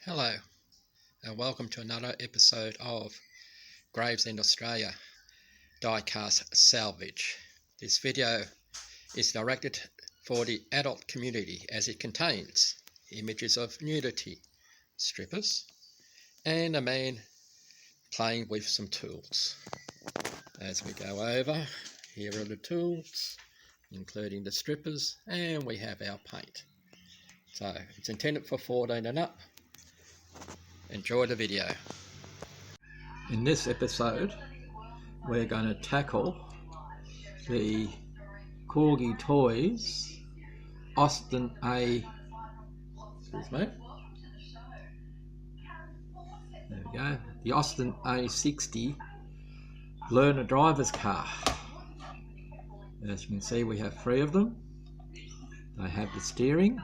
Hello and welcome to another episode of Gravesend Australia Diecast Salvage. This video is directed for the adult community as it contains images of nudity, strippers, and a man playing with some tools. As we go over, here are the tools, including the strippers, and we have our paint. So it's intended for 14 and up. Enjoy the video. In this episode, we're going to tackle the Corgi Toys Austin there we go, the Austin A60 learner driver's car. As you can see, we have 3 of them. They have the steering,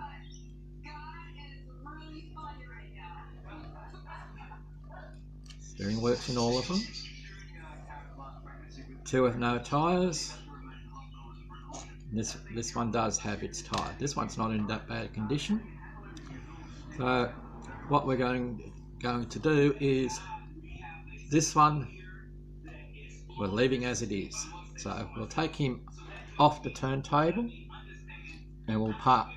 steering works in all of them. 2 have no tyres. This one does have its tyre. This one's not in that bad condition. So what we're going to do is this one we're leaving as it is. So we'll take him off the turntable and we'll park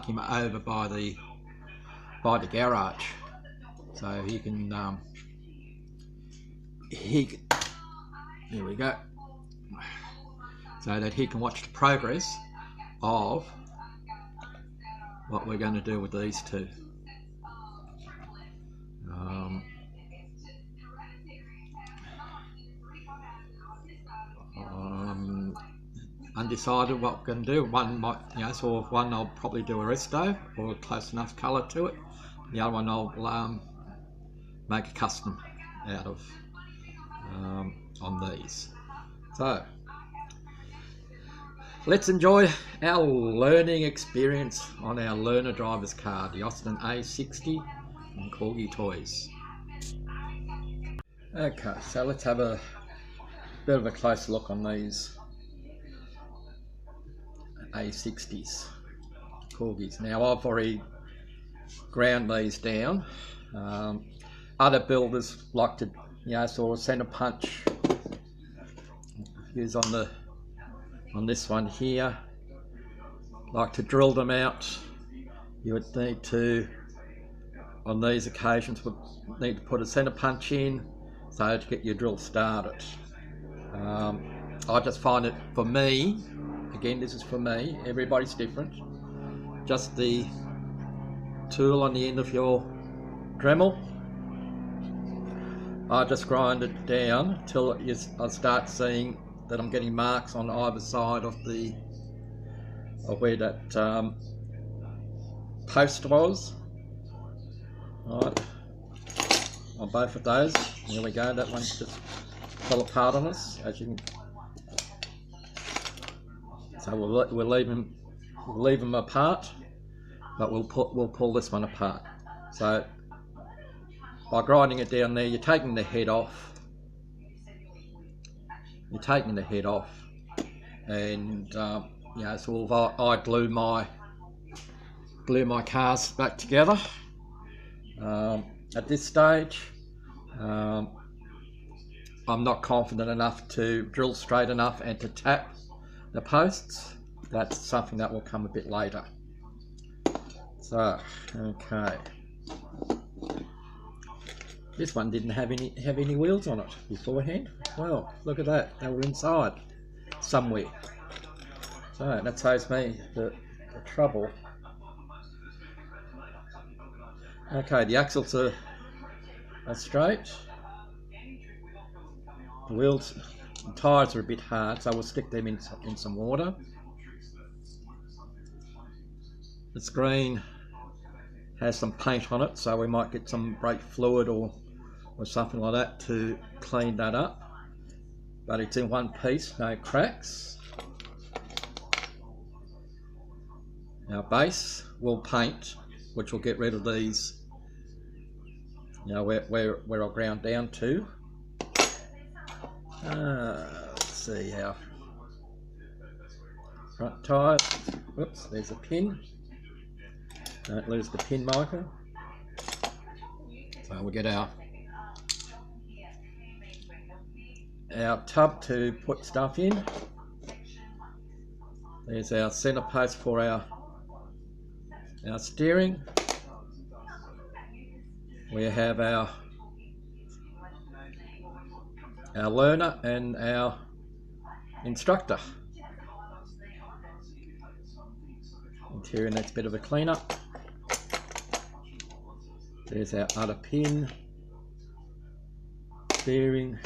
him over by the garage, so he can here we go, so that he can watch the progress of what we're going to do with these 2. Undecided what we're going to do. One might, one I'll probably do a resto or close enough colour to it. The other one I'll make a custom out of on these. So let's enjoy our learning experience on our learner driver's car, the Austin A60 and Corgi Toys. Okay, so let's have a bit of a closer look on these A60s, Corgis. Now I've already ground these down. Other builders like to, sort of centre punch. Use on this one here, like to drill them out. You would need to, on these occasions, would need to put a centre punch in, so to get your drill started. I just find it, for me, again this is for me, everybody's different, just the tool on the end of your Dremel, I just grind it down till I start seeing that I'm getting marks on either side of where that post was. Right, on both of those. There we go. That one's just fell apart on us, as you can. So we'll leave them apart, but we'll pull this one apart. So by grinding it down there, you're taking the head off. And sort of I glue my cars back together. At this stage, I'm not confident enough to drill straight enough and to tap the posts. That's something that will come a bit later. So, okay. This one didn't have any wheels on it beforehand. Well, look at that, they were inside somewhere. So that saves me the trouble. Okay, the axles are straight. The wheels and tyres are a bit hard, so we'll stick them in some water. The screen has some paint on it, so we might get some brake fluid or something like that to clean that up. But it's in one piece, no cracks. Our base will paint, which will get rid of these, where I'll ground down to. Let's see how. Front tyre. Whoops, there's a pin. Don't lose the pin marker. So we'll get our tub to put stuff in. There's our centre post for our steering. We have our learner and our instructor. Interior needs a bit of a clean up. There's our other pin, steering.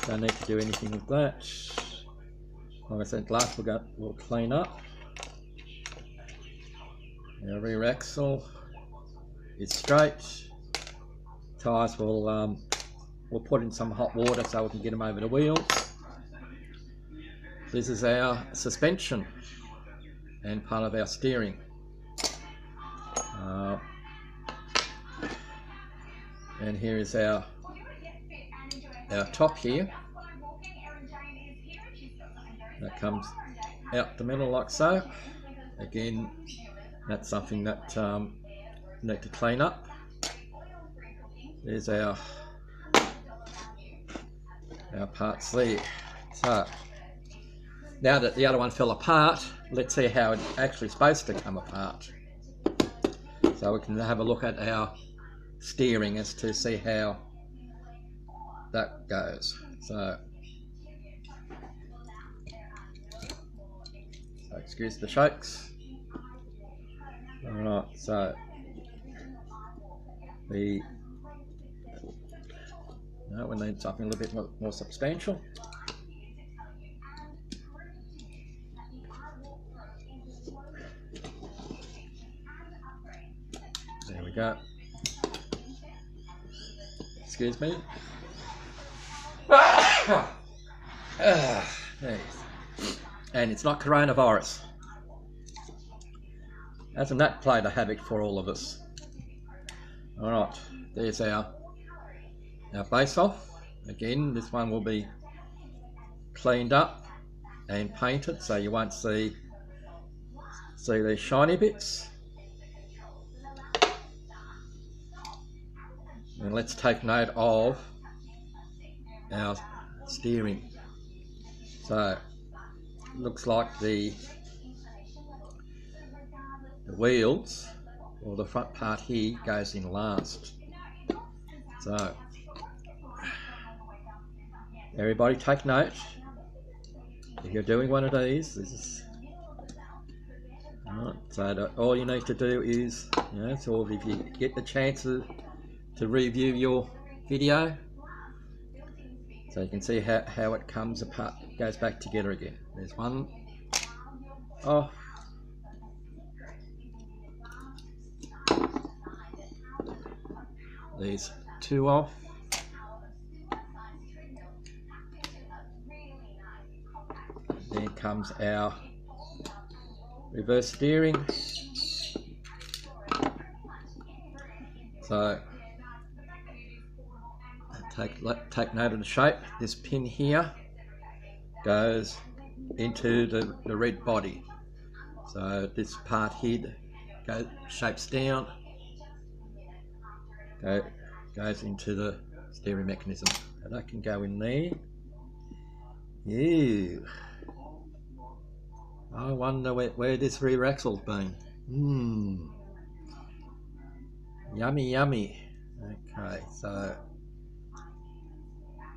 Don't need to do anything with that. Like I said, glass we'll clean up. Our rear axle is straight. Tyres we'll put in some hot water so we can get them over the wheels. This is our suspension and part of our steering. And here is our top here. That comes out the middle like so. Again, that's something that need to clean up. There's our parts there. So now that the other one fell apart, let's see how it's actually supposed to come apart. So we can have a look at our steering as to see how that goes. So excuse the shakes. Alright, so we need something a little bit more substantial. There we go. Excuse me. And it's not coronavirus. Hasn't that played a havoc for all of us? Alright, there's our base off. Again, this one will be cleaned up and painted so you won't see these shiny bits. And let's take note of our steering. So looks like the wheels, or the front part here, goes in last. So everybody take note. If you're doing one of these, this is right. So all you need to do is, so if you get the chance to review your video, so you can see how it comes apart, goes back together again. There's one off. There's two off. Then comes our reverse steering. So take note of the shape. This pin here goes into the red body. So this part here shapes down, goes into the steering mechanism. And that can go in there. Ew. I wonder where this rear axle's been. Yummy, yummy. Okay, so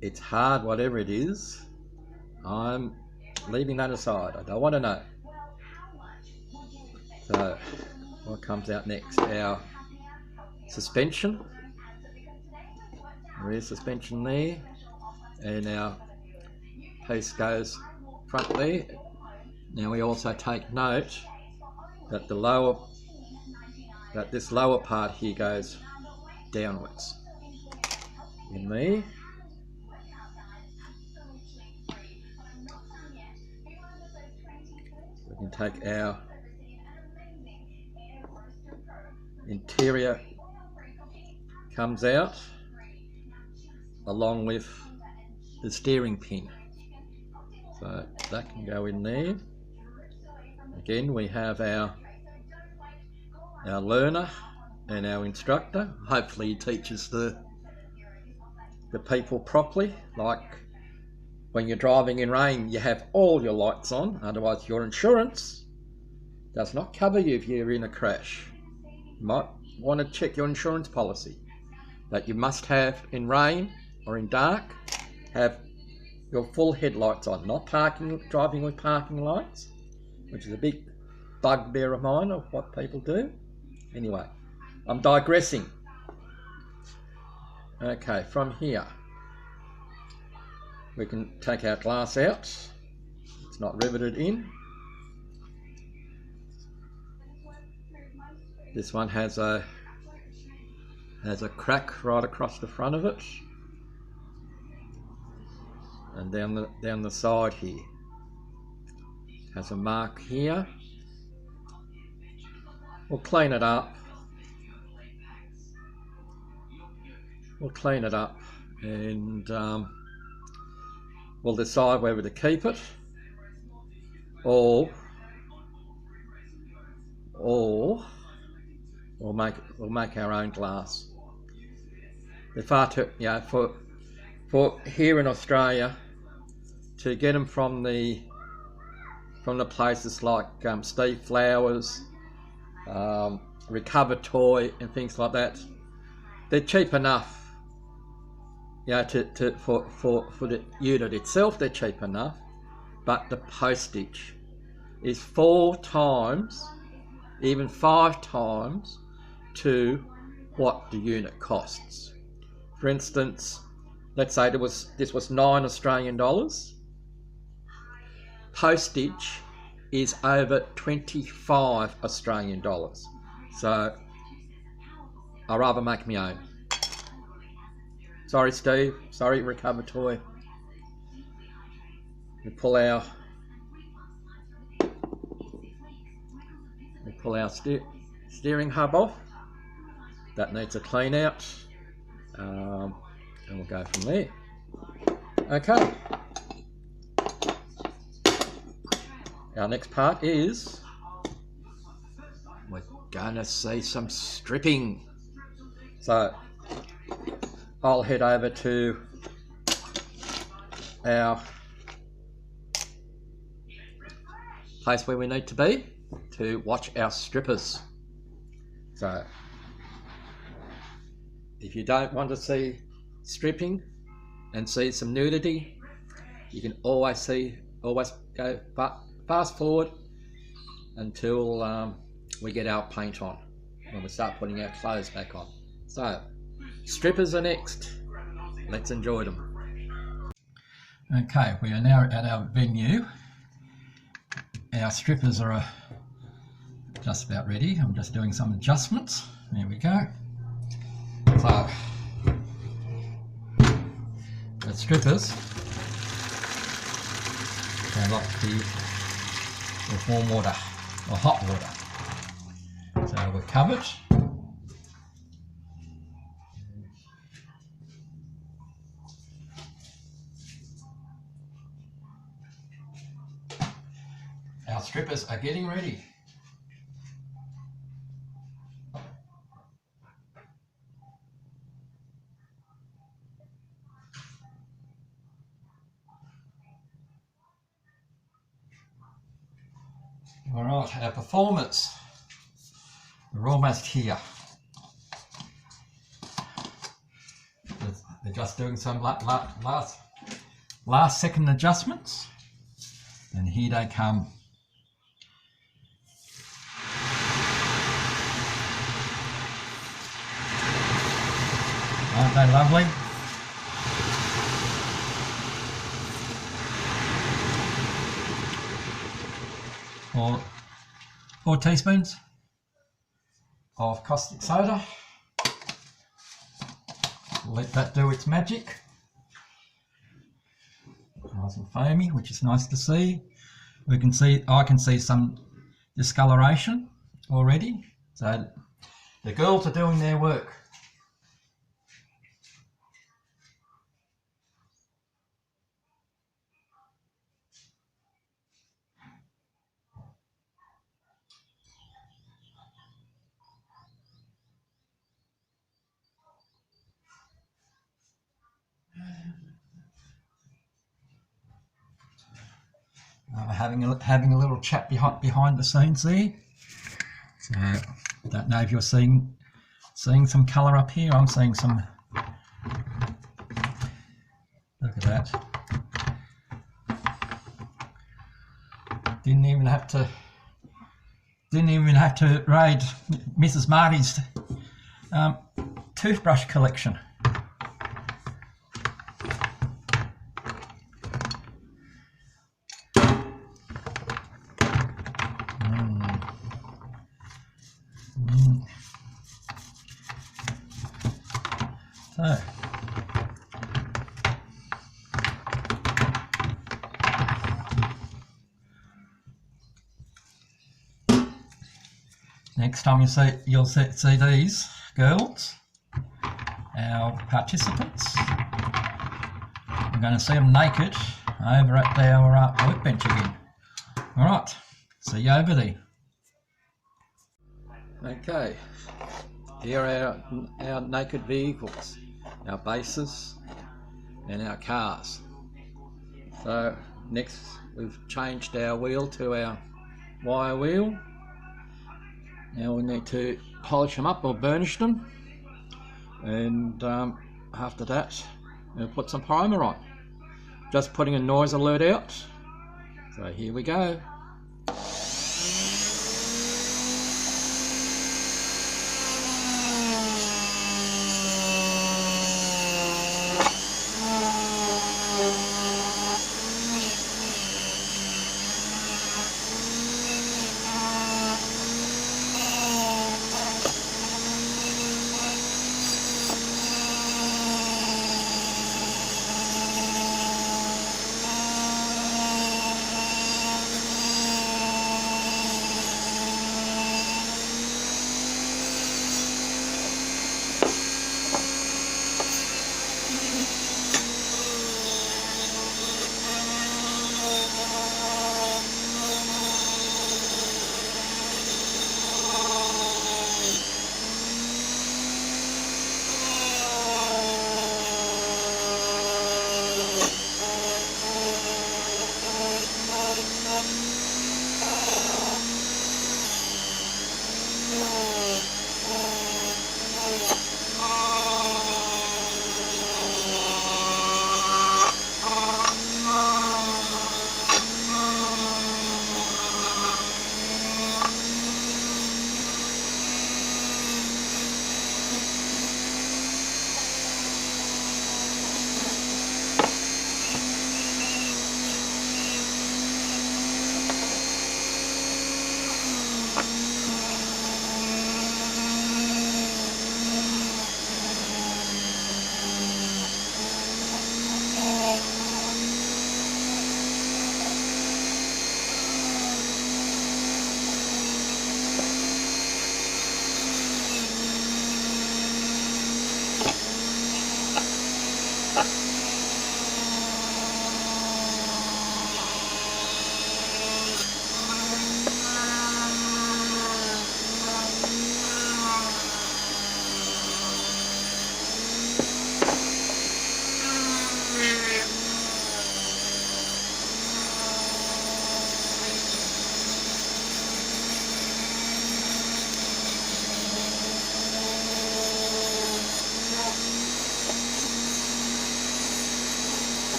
it's hard, whatever it is. I'm leaving that aside. I don't want to know. So what comes out next? Our suspension. Rear suspension there, and our piece goes front there. Now we also take note that this lower part here goes downwards. In there. We can take our interior, comes out along with the steering pin. So that can go in there. Again, we have our our learner and our instructor. Hopefully he teaches the people properly. Like when you're driving in rain, you have all your lights on, otherwise your insurance does not cover you if you're in a crash. You might want to check your insurance policy that you must have in rain or in dark, have your full headlights on, not driving with parking lights, which is a big bugbear of mine of what people do. Anyway, I'm digressing. Okay, from here we can take our glass out. It's not riveted in. This one has a crack right across the front of it, and down the side here has a mark here. We'll clean it up. And we'll decide whether to keep it or we'll make our own glass. They're far too, for here in Australia, to get them from the places like Steve Flowers, Recover Toy and things like that, they're cheap enough. For the unit itself, they're cheap enough, but the postage is 4 times, even 5 times to what the unit costs. For instance, let's say this was $9 Australian. Postage is over 25 Australian dollars. So I'd rather make my own. Sorry, Steve. Sorry, Recover Toy. We pull our steering hub off. That needs a clean out, and we'll go from there. Okay. Our next part is we're gonna see some stripping. So I'll head over to our place where we need to be to watch our strippers. So if you don't want to see stripping and see some nudity, you can always go fast forward until we get our paint on, when we start putting our clothes back on. So strippers are next. Let's enjoy them. Okay, we are now at our venue. Our strippers are just about ready. I'm just doing some adjustments. There we go. So the strippers, they like to be with warm water or hot water. So we're covered. Our strippers are getting ready. All right, our performers, we're almost here. They're just doing some last second adjustments, and here they come. Aren't they lovely? Four teaspoons of caustic soda. Let that do its magic. Nice and foamy, which is nice to see. I can see some discoloration already. So the girls are doing their work. having a little chat behind the scenes there. So don't know if you're seeing some colour up here. I'm seeing some. Look at that. Didn't even have to raid Mrs. Marty's toothbrush collection. So next time you'll see these girls, our participants. We're going to see them naked over at our workbench again. All right, see you over there. Okay, here are our naked vehicles, our bases and our cars. So next we've changed our wheel to our wire wheel. Now we need to polish them up or burnish them, and after that we'll put some primer on. Just putting a noise alert out. So here we go.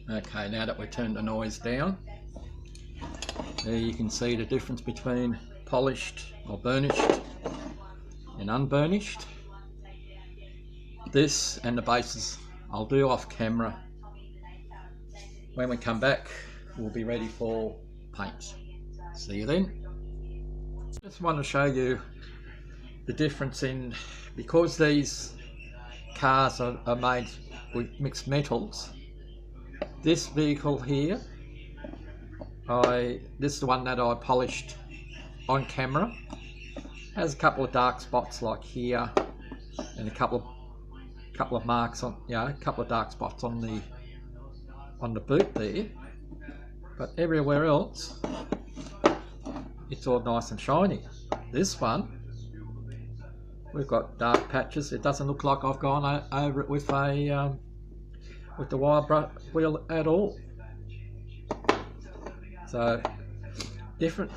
Okay, now that we've turned the noise down, there you can see the difference between polished or burnished and unburnished. This and the bases I'll do off camera. When we come back, we'll be ready for paint. See you then. Just want to show you the difference in, because these cars are made with mixed metals. This vehicle here, this is the one that I polished on camera. Has a couple of dark spots like here, and a couple of marks on, a couple of dark spots on the boot there. But everywhere else, it's all nice and shiny. This one, we've got dark patches. It doesn't look like I've gone over it with the wire wheel at all. So different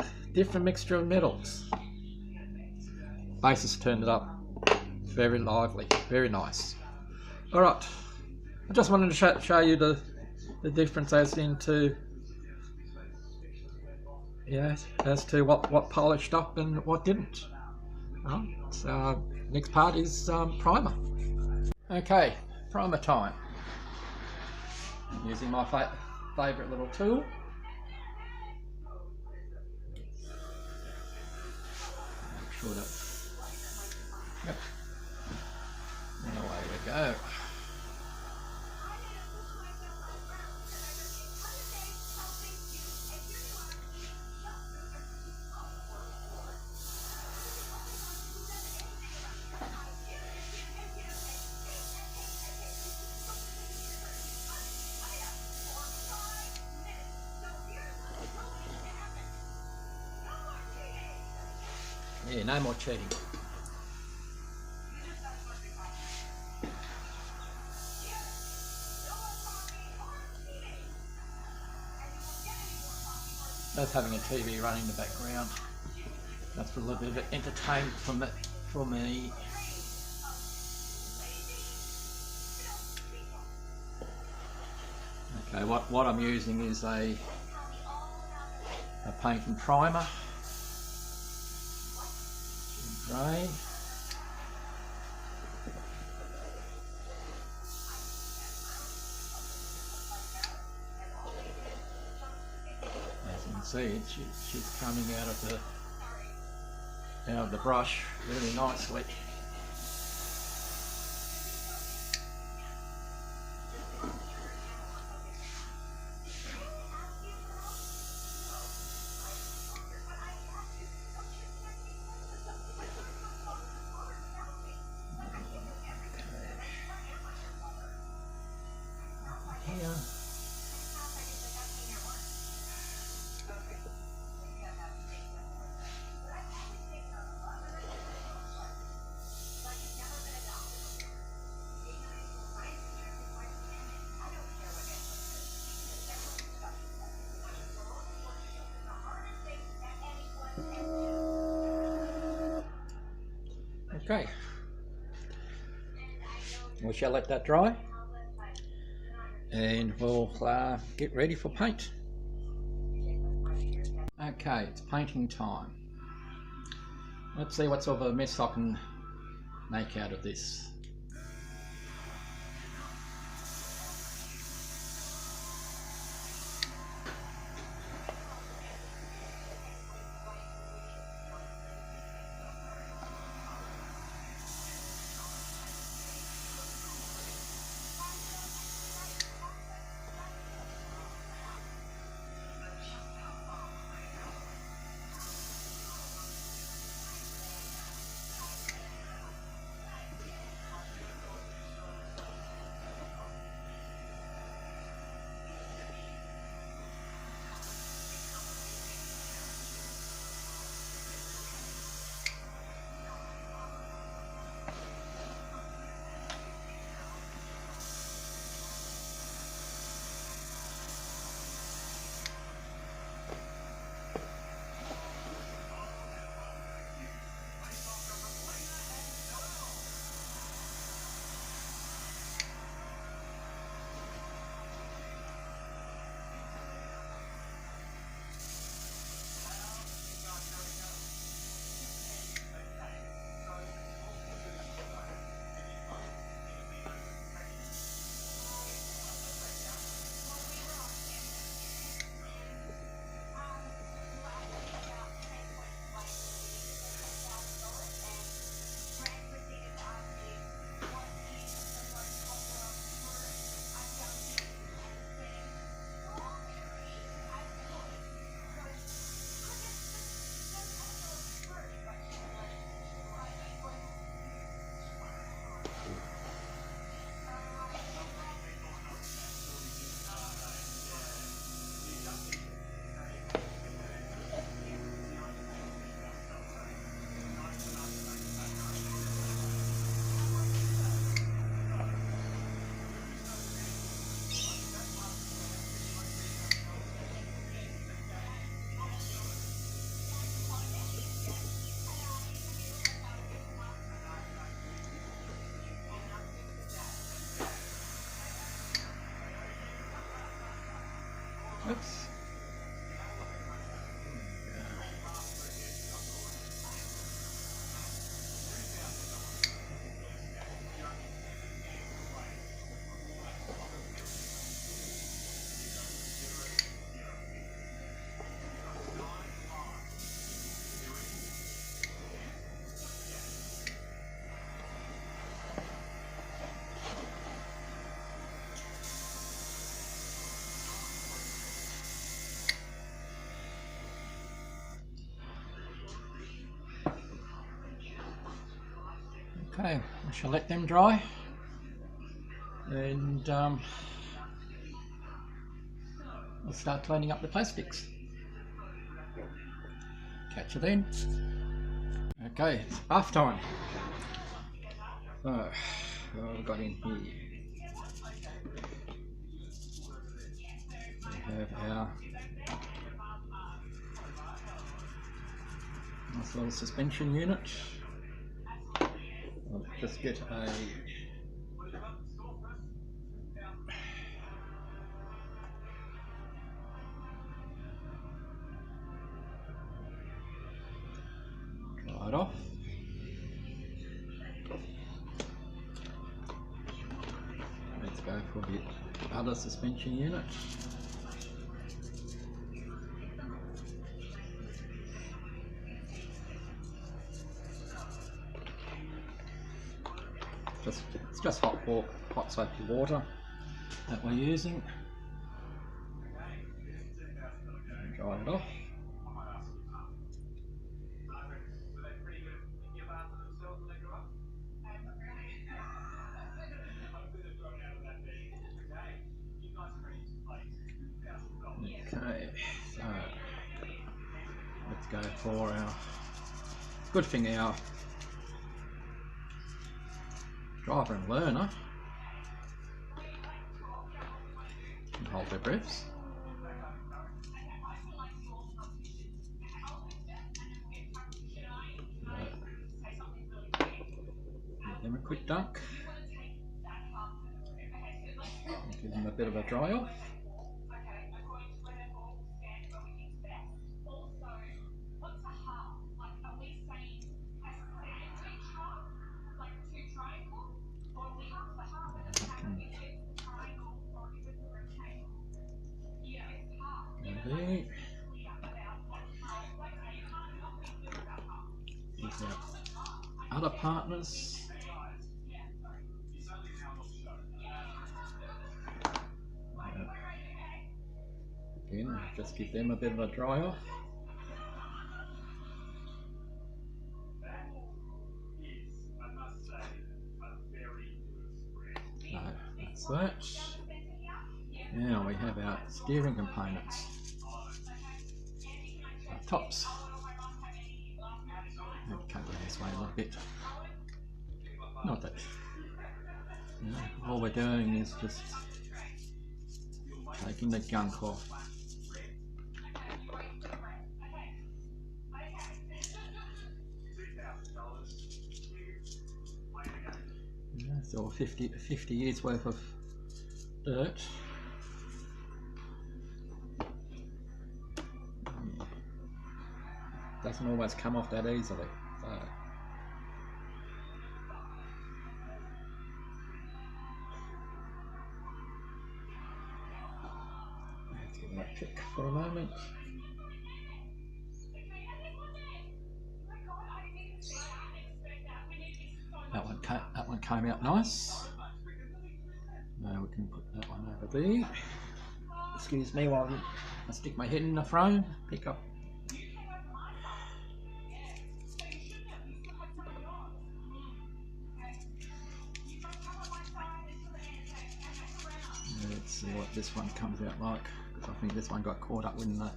mixture of metals. Base has turned it up. Very lively, very nice. All right, I just wanted to show you the difference as to what polished up and what didn't. So next part is primer. Okay, primer time. I'm using my favourite little tool. Make sure that. Yep. And away we go. Yeah, no more cheating. That's having a TV running in the background. That's for a little bit of entertainment for me. Okay, what I'm using is a paint and primer. Grey. As you can see, she's coming out of the brush really nicely. Okay, we shall let that dry and we'll get ready for paint. Okay, it's painting time. Let's see what sort of a mess I can make out of this. Oops. Okay, I shall let them dry, and I'll start cleaning up the plastics. Catch you then. Okay, it's bath time. So, what have we got in here? We have our nice little suspension unit. I'll just get a dry it off. Let's go for the other suspension unit. It's just hot soapy water that we're using. Dry it off. Okay, so let's go for our good thing our driver and learner can hold their breaths. Give them a quick dunk. Give them a bit of a dry off. These are other partners. Again, just give them a bit of a dry off. No, that's that. Now we have our steering components. Our tops. I'll cut it this way a little bit. Not that. No, all we're doing is just taking the gunk off. So 50 years worth of dirt. Doesn't always come off that easily. So let's give that pick for a moment. That one came out nice. Now we can put that one over there. Excuse me while I stick my head in the frame, pick up. Let's see what this one comes out like, because I think this one got caught up in the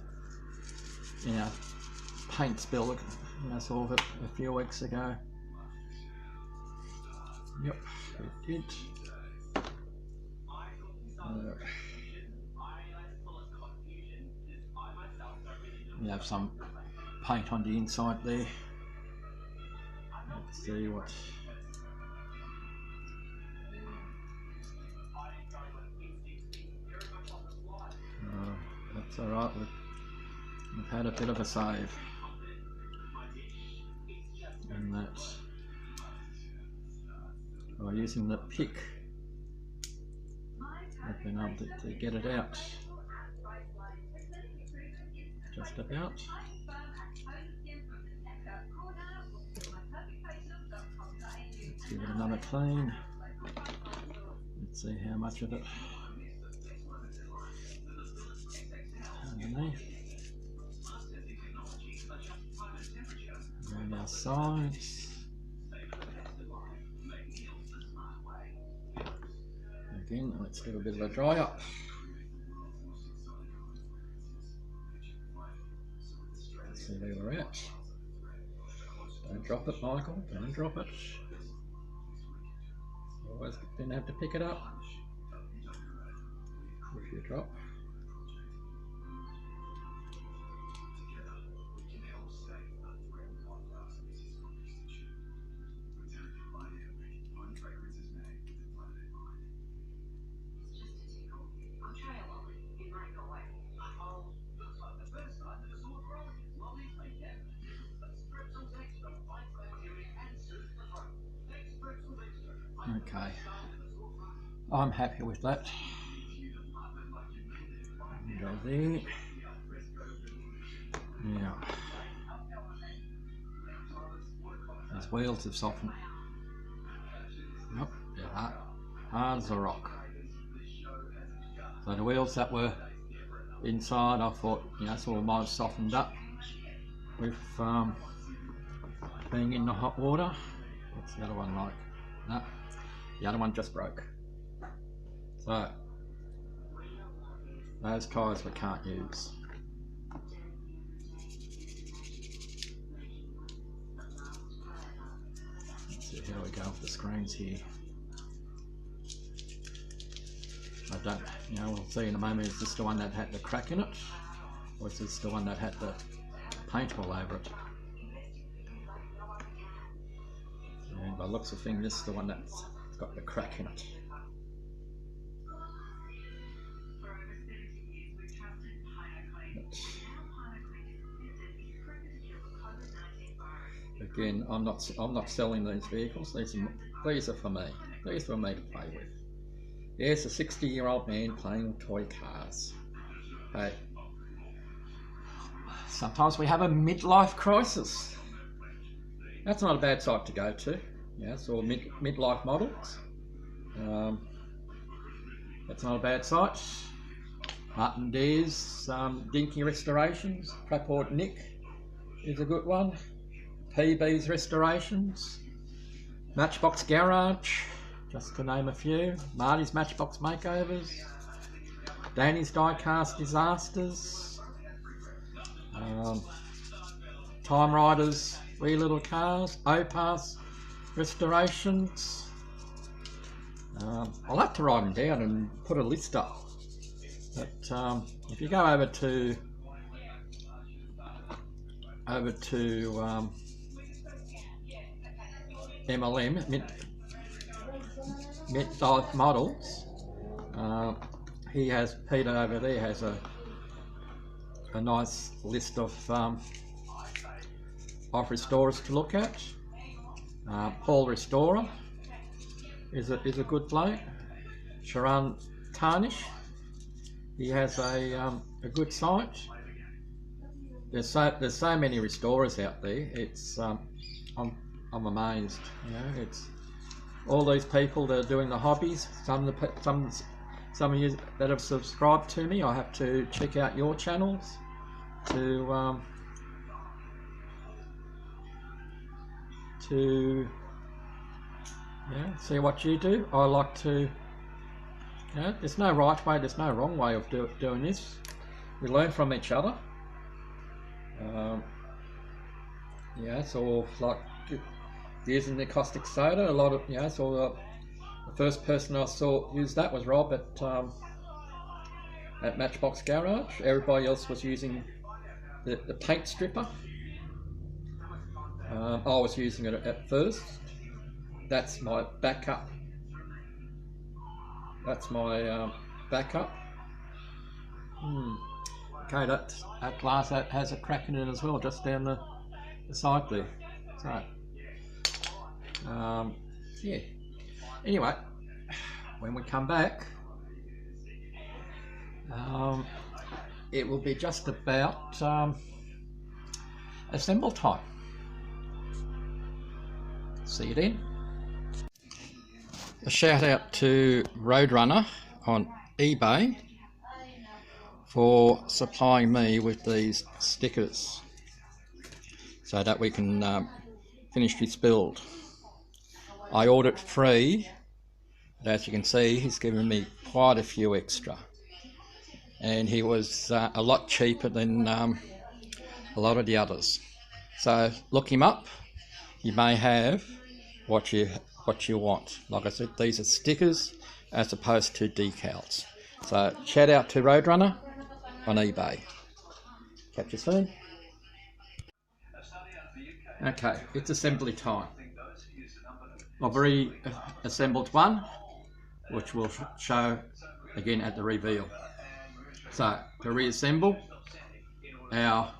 paint spill I saw it a few weeks ago. Yep, it did. We have some paint on the inside there. Let's see what. It's alright, we've had a bit of a save. And that's by using the pick, I've been able to get it out just about. Let's give it another clean. Let's see how much of it underneath. Around our sides. Again, let's do a bit of a dry up. Let's see where we're at. Don't drop it, Michael, don't drop it. Always didn't have to pick it up. If you drop. Okay, I'm happy with that. Go there. Now, those wheels have softened. Yep, they're hard as a rock. So the wheels that were inside, I thought, sort of might have softened up with being in the hot water. What's the other one like? No. The other one just broke. So, those tyres we can't use. Let's see how we go with the screens here. I don't, we'll see in a moment, is this the one that had the crack in it? Or is this the one that had the paint all over it? And by the looks of things, this is the one that's got the crack in it. But again, I'm not selling these vehicles. These are for me. These are for me to play with. Yes, a 60-year-old man playing with toy cars. Hey, sometimes we have a midlife crisis. That's not a bad site to go to. It's all midlife models. That's not a bad site. Martin Dare's Dinky Restorations. Preport Nick is a good one. PB's Restorations. Matchbox Garage, just to name a few. Marty's Matchbox Makeovers. Danny's Diecast Disasters. Time Riders, Wee Little Cars. Opass Restorations. I'll have to write them down and put a list up. But if you go over to MLM, Midlife Models, Peter over there has a nice list of restorers to look at. Paul Restorer is a good bloke. Sharon Tarnish, he has a good site. There's so many restorers out there. It's I'm amazed. It's all these people that are doing the hobbies. Some of you that have subscribed to me, I have to check out your channels to see what you do. I like to, there's no right way, there's no wrong way of doing this. We learn from each other. It's all like using the caustic soda. A lot of, so the first person I saw use that was Rob at Matchbox Garage. Everybody else was using the paint stripper. I was using it at first. That's my backup. Okay, that glass that has a crack in it as well, just down the side there. So, yeah. Anyway, when we come back, it will be just about assemble time. See you then. A shout out to Roadrunner on eBay for supplying me with these stickers so that we can finish this build. I ordered 3, but as you can see he's given me quite a few extra, and he was a lot cheaper than a lot of the others. So look him up, you may have what you want. Like I said, these are stickers as opposed to decals. So shout out to Roadrunner on eBay. Catch you soon. Okay, it's assembly time. I've already assembled one, which we'll show again at the reveal. So to reassemble, our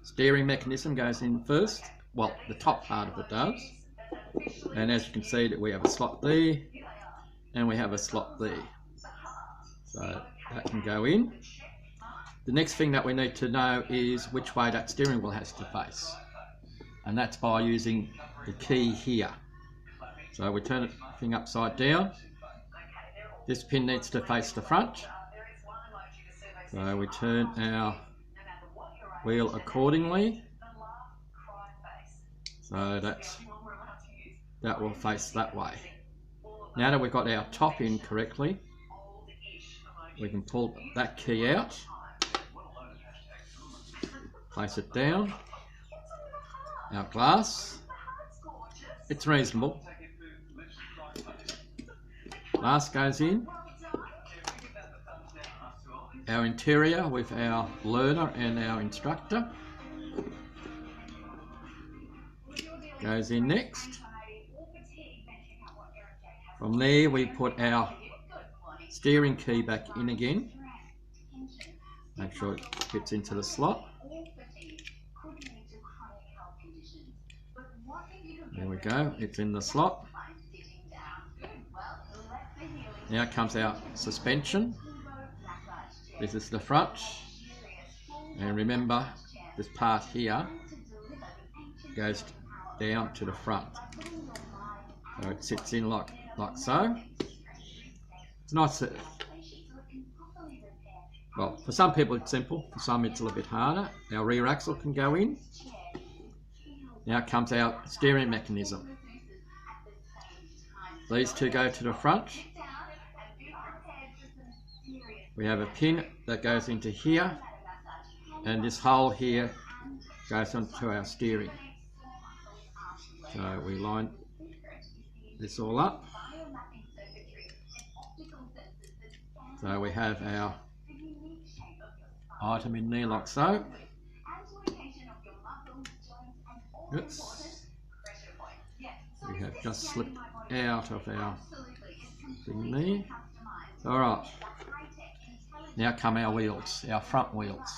steering mechanism goes in first. Well, the top part of it does. And as you can see, that we have a slot there and we have a slot there. So that can go in. The next thing that we need to know is which way that steering wheel has to face. And that's by using the key here. So we turn the thing upside down. This pin needs to face the front. So we turn our wheel accordingly. So that will face that way. Now that we've got our top in correctly, we can pull that key out, place it down. Our glass, it's reasonable. Glass goes in. Our interior with our learner and our instructor goes in next. From there we put our steering key back in again. Make sure it fits into the slot. There we go, it's in the slot. Now comes our suspension. This is the front. And remember, this part here goes down to the front. So it sits in like so. It's nice. Well, for some people it's simple, for some it's a little bit harder. Our rear axle can go in. Now comes our steering mechanism. These two go to the front. We have a pin that goes into here, and this hole here goes onto our steering. So we line this all up. So we have our item in there like so. Oops. We have just slipped out of our thing there. Alright. Now come our wheels, our front wheels.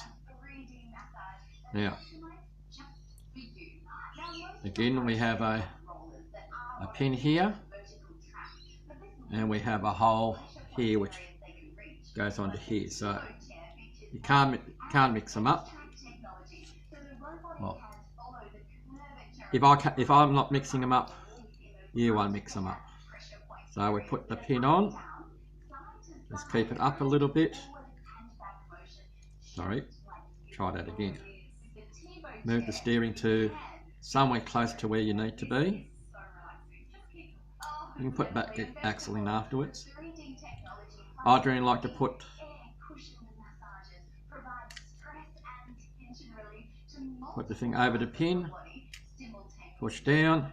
Now, again we have a pin here, and we have a hole here which goes onto here. So you can't mix them up. Well, if I'm not mixing them up, you won't mix them up. So we put the pin on. Let's keep it up a little bit. Sorry, try that again. Move the steering to somewhere close to where you need to be. You can put back the axle in afterwards. I generally like to put the thing over the pin, push down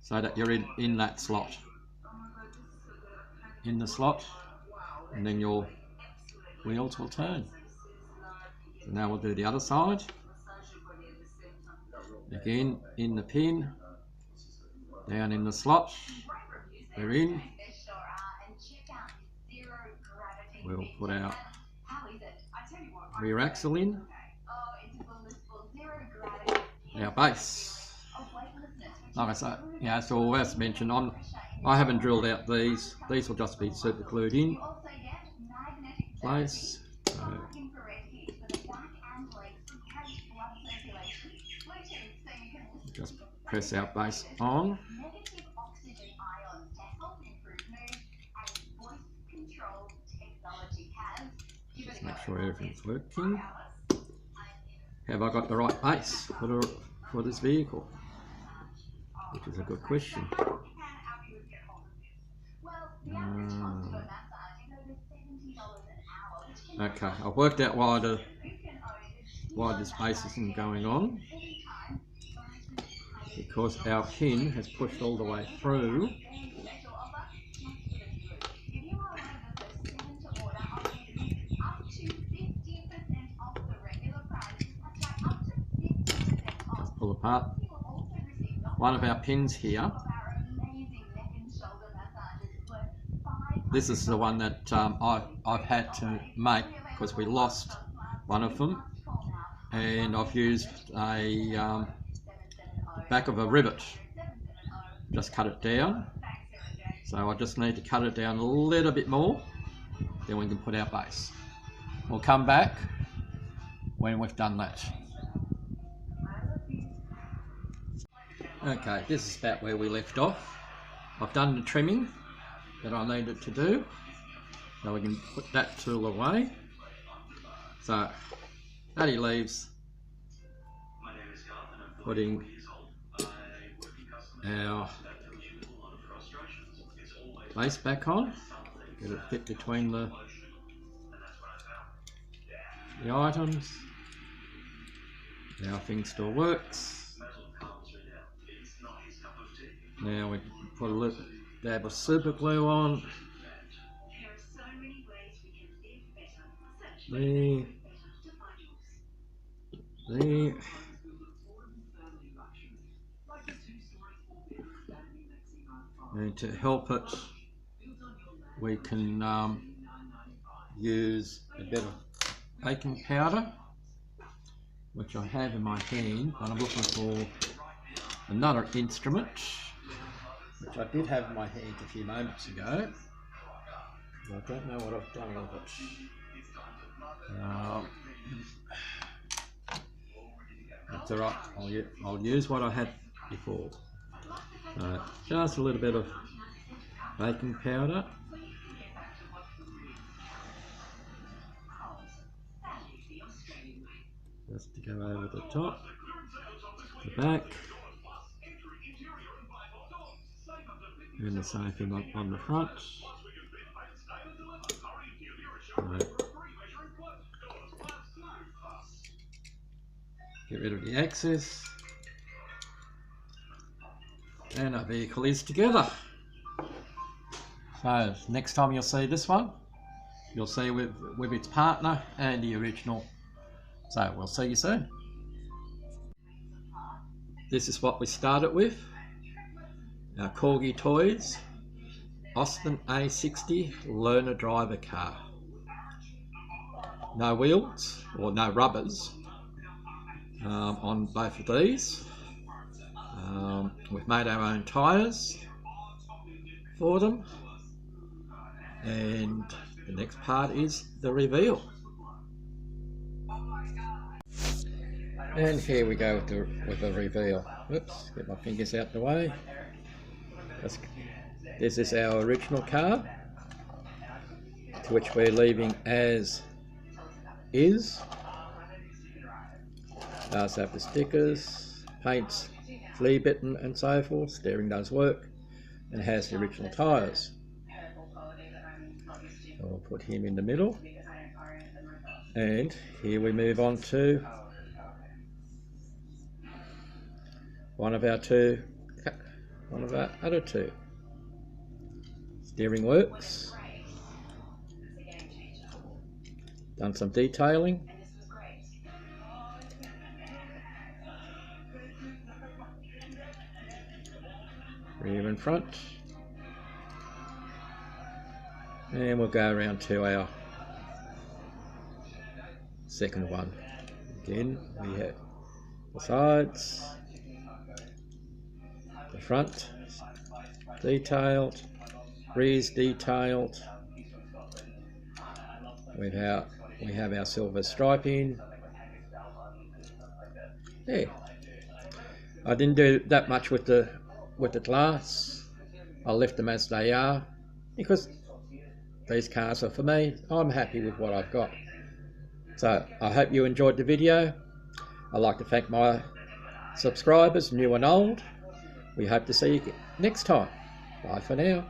so that you're in that slot. In the slot, and then your wheels will turn. So now we'll do the other side. Again, in the pin, down in the slot, we're in. We'll put our rear axle in, our base. Like I say, yeah, so as mentioned, I haven't drilled out these. These will just be super glued in place. So, just press our base on. Just make sure everything's working. Have I got the right base for this vehicle? Which is a good question. Okay, I've worked out why this base isn't going on. Because our pin has pushed all the way through. Just pull apart one of our pins here. This is the one that I've had to make because we lost one of them, and I've used a back of a rivet. Just cut it down. So I just need to cut it down a little bit more, then we can put our base. We'll come back when we've done that. Okay, this is about where we left off. I've done the trimming that I needed to do, so we can put that tool away. So that he leaves putting our base back on, get it fit between the items. Our thing still works. Now we put a little dab of super glue on. There. And to help it, we can use a bit of baking powder, which I have in my hand, but I'm looking for another instrument, which I did have in my hand a few moments ago. I don't know what I've done with it. That's alright, I'll use what I had before. Just a little bit of baking powder. Just to go over the top, the back, and the same thing on the front. Get rid of the excess, and our vehicle is together. So next time you'll see this one, you'll see with its partner and the original. So we'll see you soon. This is what we started with. Our Corgi Toys Austin A60 learner driver car. No wheels or no rubbers on both of these. We've made our own tyres for them, and the next part is the reveal. And here we go with the reveal. Oops, get my fingers out the way. This is our original car, to which we're leaving as is. Does have the stickers, paints, flea bitten and so forth. Steering does work, and has the original tyres. So we'll put him in the middle, and here we move on to one of our other two. Steering works. Done some detailing. Rear and front. And we'll go around to our second one. Again, we have the sides, the front detailed, rears detailed. We have our silver striping. Yeah, I didn't do that much with the glass. I left them as they are because these cars are for me. I'm happy with what I've got. So I hope you enjoyed the video. I'd like to thank my subscribers, new and old. We hope to see you next time. Bye for now.